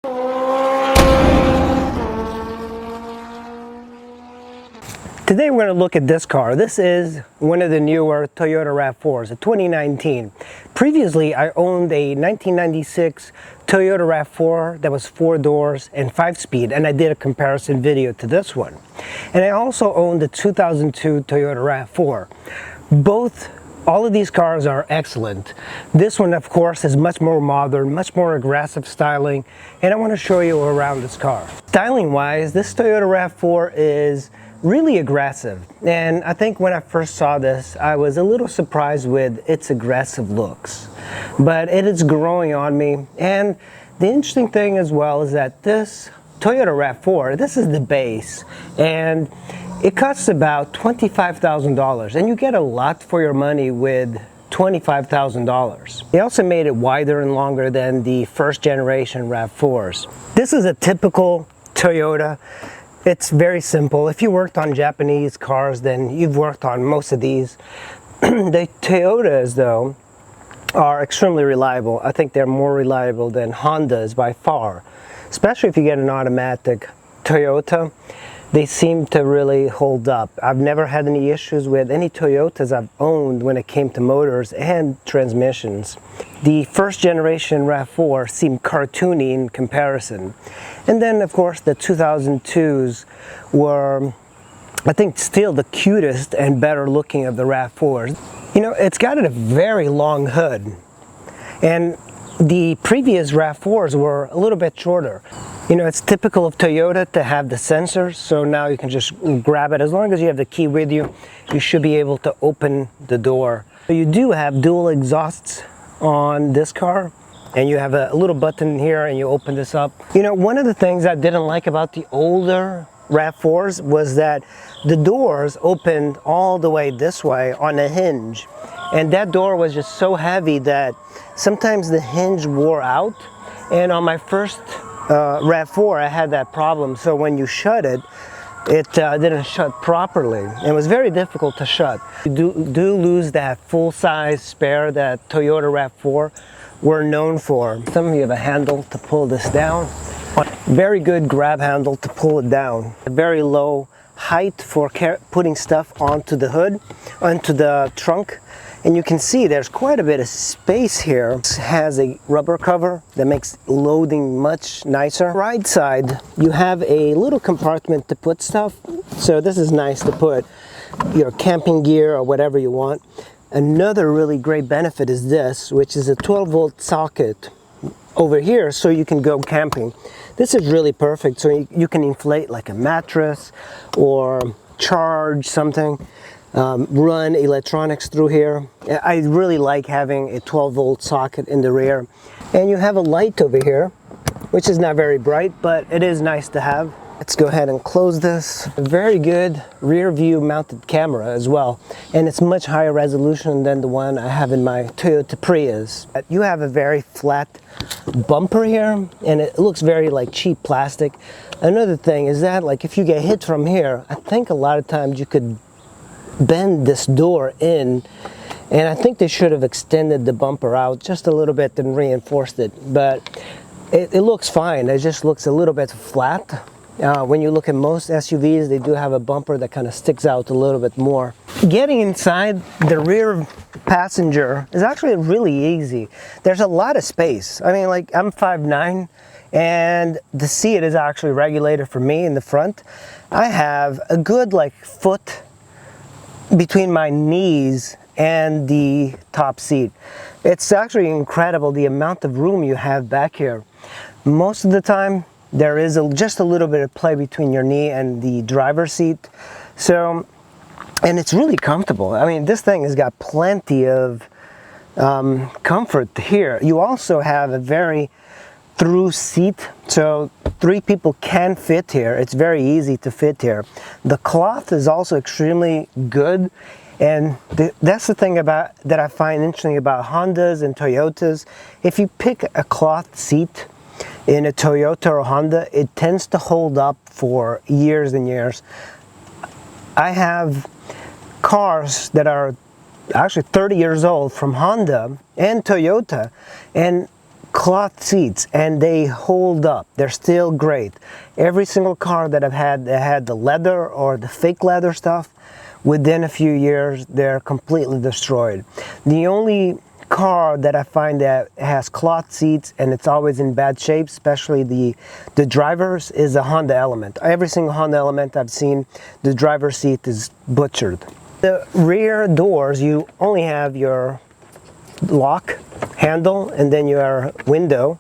Today we're going to look at this car. This is one of the newer Toyota Rav4s, a 2019. Previously I owned a 1996 Toyota Rav4 that was 4 doors and 5-speed, and I did a comparison video to this one. And I also owned the 2002 Toyota Rav4. All of these cars are excellent. This one, of course, is much more modern, much more aggressive styling, and I want to show you around this car. Styling wise, this Toyota Rav4 is really aggressive, and I think when I first saw this I was a little surprised with its aggressive looks, but it is growing on me. And the interesting thing as well is that this Toyota Rav4, this is the base, and it costs about $25,000, and you get a lot for your money with $25,000. They also made it wider and longer than the first generation Rav4s. This is a typical Toyota. It's very simple. If you worked on Japanese cars, then you've worked on most of these. The Toyotas, though, are extremely reliable. I think they're more reliable than Hondas by far. Especially if you get an automatic Toyota, they seem to really hold up. I've never had any issues with any Toyotas I've owned when it came to motors and transmissions. The first generation Rav4 seemed cartoony in comparison. And then, of course, the 2002s were, I think, still the cutest and better looking of the Rav4s. You know, it's got a very long hood. And the previous Rav4s were a little bit shorter. You know, it's typical of Toyota to have the sensors, so now you can just grab it. As long as you have the key with you, you should be able to open the door. So you do have dual exhausts on this car, and you have a little button here and you open this up. You know, one of the things I didn't like about the older Rav4s was that the doors opened all the way this way on a hinge, and that door was just so heavy that sometimes the hinge wore out. And on my first Rav4 I had that problem, so when you shut it, it didn't shut properly. It was very difficult to shut. You do lose that full-size spare that Toyota Rav4 were known for. Some of you have a handle to pull this down. Very good grab handle to pull it down. A very low height for putting stuff onto the hood, onto the trunk. And you can see there's quite a bit of space here. It has a rubber cover that makes loading much nicer. Right side, you have a little compartment to put stuff. So this is nice to put your camping gear or whatever you want. Another really great benefit is this, which is a 12-volt socket over here, so you can go camping. This is really perfect, so you can inflate like a mattress or charge something. Run electronics through here. I really like having a 12-volt socket in the rear. And you have a light over here, which is not very bright, but it is nice to have. Let's go ahead and close this. A very good rear view mounted camera as well, and it's much higher resolution than the one I have in my Toyota Prius. You have a very flat bumper here, and it looks very like cheap plastic. Another thing is that, like, if you get hit from here, I think a lot of times you could bend this door in, and I think they should have extended the bumper out just a little bit and reinforced it, but it looks fine. It just looks a little bit flat. When you look at most SUVs, they do have a bumper that kind of sticks out a little bit more. Getting inside the rear passenger is actually really easy. There's a lot of space. I mean, like, I'm 5'9", and the seat is actually regulated for me in the front. I have a good foot between my knees and the top seat. It's actually incredible the amount of room you have back here. Most of the time there is just a little bit of play between your knee and the driver's seat. So, and it's really comfortable. I mean, this thing has got plenty of comfort here. You also have a very through seat, so 3 people can fit here. It's very easy to fit here. The cloth is also extremely good, and that's the thing that I find interesting about Hondas and Toyotas. If you pick a cloth seat in a Toyota or Honda, it tends to hold up for years and years. I have cars that are actually 30 years old from Honda and Toyota, and cloth seats, and they hold up. They're still great. Every single car that I've had that had the leather or the fake leather stuff, within a few years they're completely destroyed. The only car that I find that has cloth seats and it's always in bad shape, especially the driver's, is a Honda Element. Every single Honda Element I've seen, the driver's seat is butchered. The rear doors, you only have your lock handle and then your window,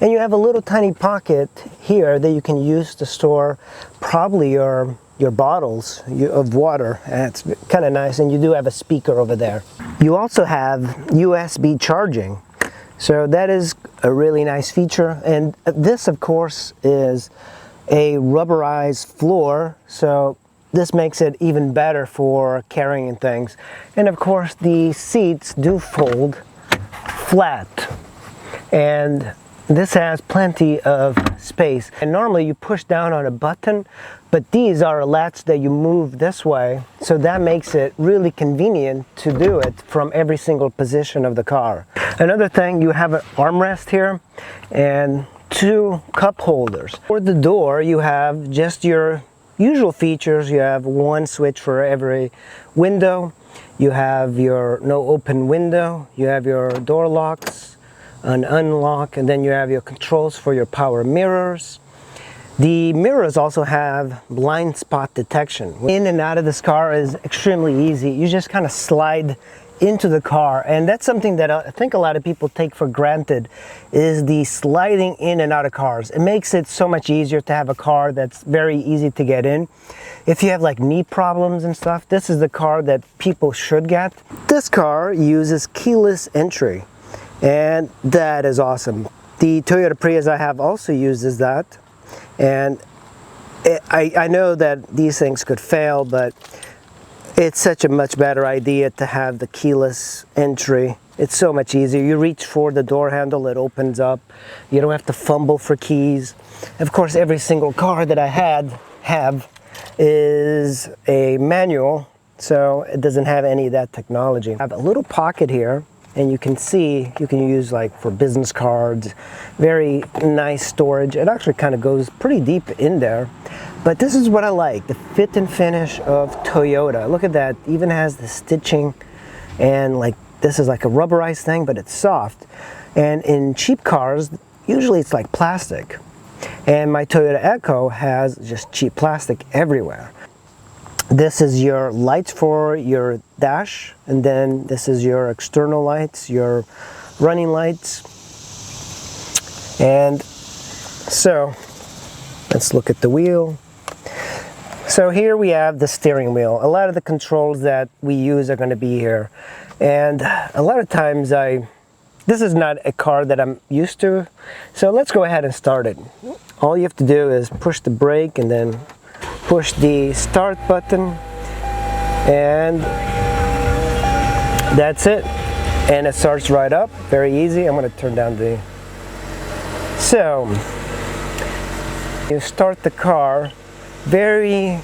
and you have a little tiny pocket here that you can use to store probably your bottles of water, and it's kind of nice. And you do have a speaker over there. You also have USB charging, so that is a really nice feature. And this, of course, is a rubberized floor, so this makes it even better for carrying things. And of course, the seats do fold flat, and this has plenty of space. And normally you push down on a button, but these are latches that you move this way, so that makes it really convenient to do it from every single position of the car. Another thing, you have an armrest here and 2 cup holders. For the door, you have just your usual features. You have 1 switch for every window. You have your no open window. You have your door locks, an unlock, and then you have your controls for your power mirrors. The mirrors also have blind spot detection. In and out of this car is extremely easy. You just kind of slide into the car, and that's something that I think a lot of people take for granted, is the sliding in and out of cars. It makes it so much easier to have a car that's very easy to get in. If you have like knee problems and stuff, this is the car that people should get. This car uses keyless entry, and that is awesome. The Toyota Prius I have also uses that, and I know that these things could fail, but it's such a much better idea to have the keyless entry. It's so much easier. You reach for the door handle, it opens up. You don't have to fumble for keys. Of course, every single car that I have is a manual, so it doesn't have any of that technology. I have a little pocket here, and you can see you can use like for business cards. Very nice storage. It actually kind of goes pretty deep in there. But this is what I like, the fit and finish of Toyota. Look at that, even has the stitching, and like this is like a rubberized thing, but it's soft. And in cheap cars, usually it's like plastic. And my Toyota Echo has just cheap plastic everywhere. This is your lights for your dash, and then this is your external lights, your running lights. And so let's look at the wheel. So here we have the steering wheel. A lot of the controls that we use are going to be here. And a lot of times this is not a car that I'm used to. So let's go ahead and start it. All you have to do is push the brake and then push the start button. And that's it. And it starts right up. Very easy. I'm going to turn down the... So you start the car. Very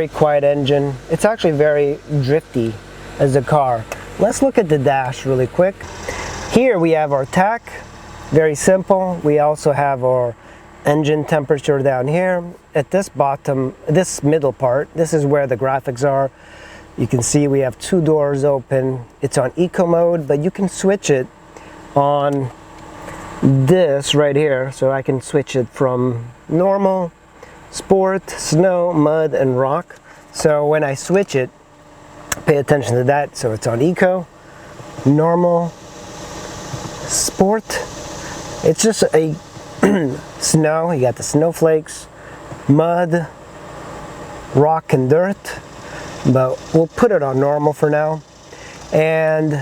quiet engine. It's actually very drifty as a car. Let's look at the dash really quick. Here we have our tach, very simple. We also have our engine temperature down here. At this bottom, this middle part, this is where the graphics are. You can see we have 2 doors open. It's on eco mode, but you can switch it on this right here. So I can switch it from normal, sport, snow, mud, and rock. So when I switch it, pay attention to that. So it's on eco, normal, sport. It's just a snow. You got the snowflakes, mud, rock, and dirt. But we'll put it on normal for now. And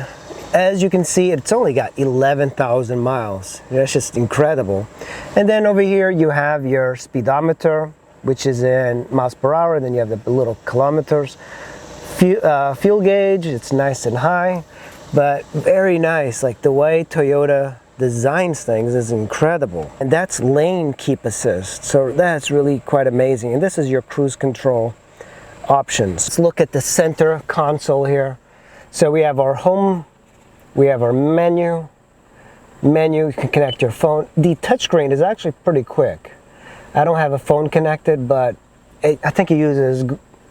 as you can see, it's only got 11,000 miles. That's just incredible. And then over here you have your speedometer, which is in miles per hour. And then you have the little kilometers. Fuel gauge, it's nice and high, but very nice. Like the way Toyota designs things is incredible. And that's lane keep assist. So that's really quite amazing. And this is your cruise control options. Let's look at the center console here. So we have our home, we have our menu, menu, you can connect your phone. The touchscreen is actually pretty quick. I don't have a phone connected, but I think it uses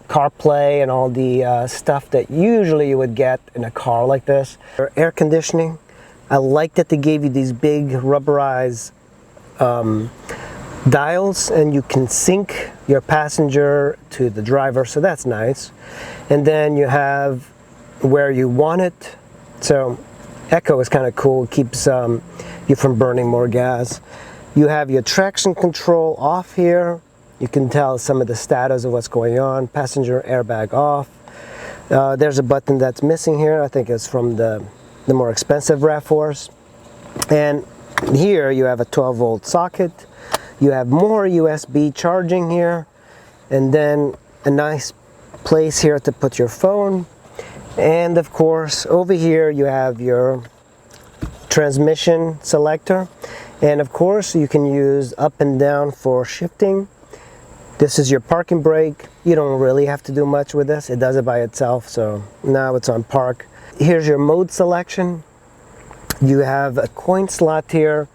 CarPlay and all the stuff that usually you would get in a car like this. Air conditioning, I like that they gave you these big rubberized dials, and you can sync your passenger to the driver, so that's nice. And then you have where you want it. So echo is kind of cool, it keeps you from burning more gas. You have your traction control off here. You can tell some of the status of what's going on. Passenger airbag off. There's a button that's missing here. I think it's from the more expensive RAV4s. And here you have a 12-volt socket. You have more USB charging here. And then a nice place here to put your phone. And of course, over here you have your transmission selector. And of course, you can use up and down for shifting. This is your parking brake. You don't really have to do much with this. It does it by itself, so now it's on park. Here's your mode selection. You have a coin slot here,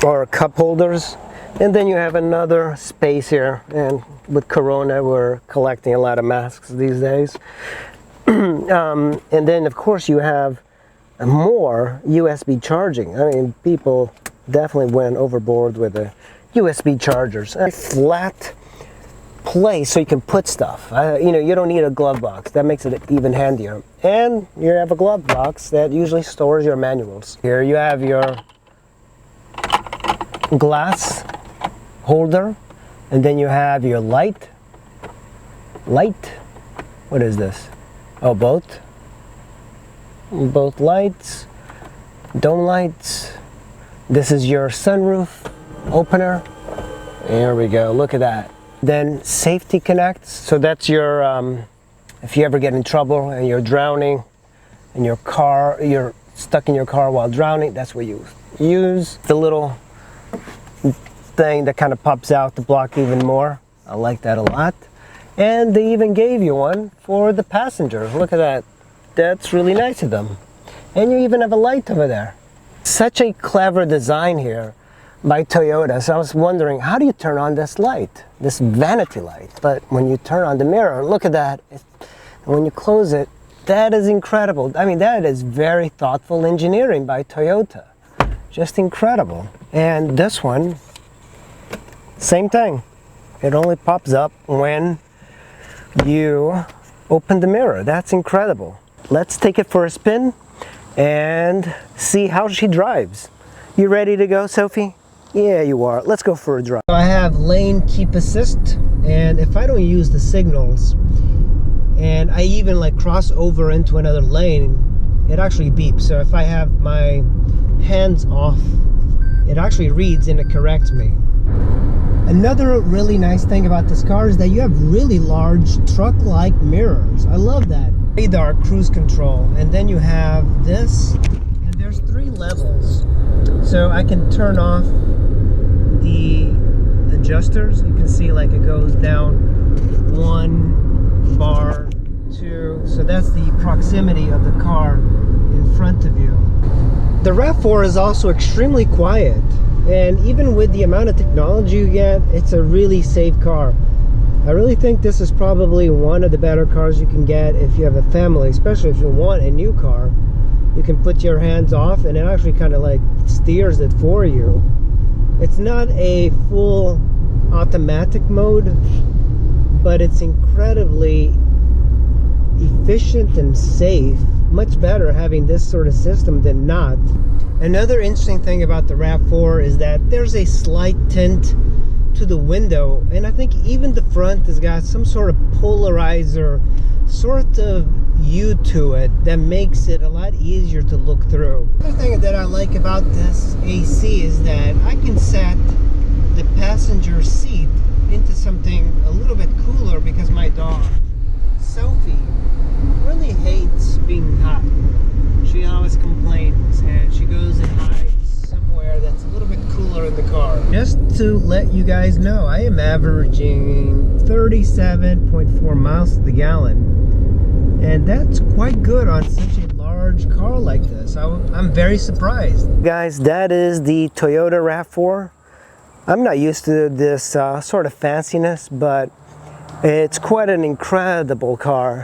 or cup holders. And then you have another space here. And with Corona, we're collecting a lot of masks these days. And then, of course, you have more USB charging. I mean, people definitely went overboard with the USB chargers. A flat place so you can put stuff. You know, you don't need a glove box. That makes it even handier. And you have a glove box that usually stores your manuals. Here you have your glass holder, and then you have your light. What is this? Oh, both lights, dome lights. This is your sunroof opener. There we go, look at that. Then safety connect, so that's your if you ever get in trouble and you're drowning in your car, you're stuck in your car while drowning, that's what you use. The little thing that kind of pops out to block even more. I like that a lot. And they even gave you one for the passenger. Look at that. That's really nice of them. And you even have a light over there. Such a clever design here by Toyota. So I was wondering, how do you turn on this light? This vanity light. But when you turn on the mirror, look at that. And when you close it, that is incredible. I mean, that is very thoughtful engineering by Toyota. Just incredible. And this one, same thing. It only pops up when you open the mirror. That's incredible. Let's take it for a spin and see how she drives. You ready to go, Sophie? Yeah, you are. Let's go for a drive. I have lane keep assist, and if I don't use the signals and I even like cross over into another lane, it actually beeps. So if I have my hands off, it actually reads and it corrects me. Another really nice thing about this car is that you have really large truck-like mirrors. I love that. Radar cruise control, and then you have this, and there's 3 levels. So I can turn off the adjusters. You can see like it goes down 1 bar, 2. So that's the proximity of the car in front of you. The RAV4 is also extremely quiet. And even with the amount of technology you get, it's a really safe car. I really think this is probably one of the better cars you can get if you have a family, especially if you want a new car. You can put your hands off and it actually kind of like steers it for you. It's not a full automatic mode, but it's incredibly efficient and safe. Much better having this sort of system than not. Another interesting thing about the RAV4 is that there's a slight tint to the window, and I think even the front has got some sort of polarizer sort of hue to it that makes it a lot easier to look through. The other thing that I like about this AC is that I can set the passenger seat into something a little bit cooler because my dog, Sophie, really hates being hot. She always complains and she goes and hides somewhere that's a little bit cooler in the car. Just to let you guys know, I am averaging 37.4 miles to the gallon, and that's quite good on such a large large car like this. I'm very surprised. Guys, that is the Toyota RAV4. I'm not used to this sort of fanciness, but it's quite an incredible car.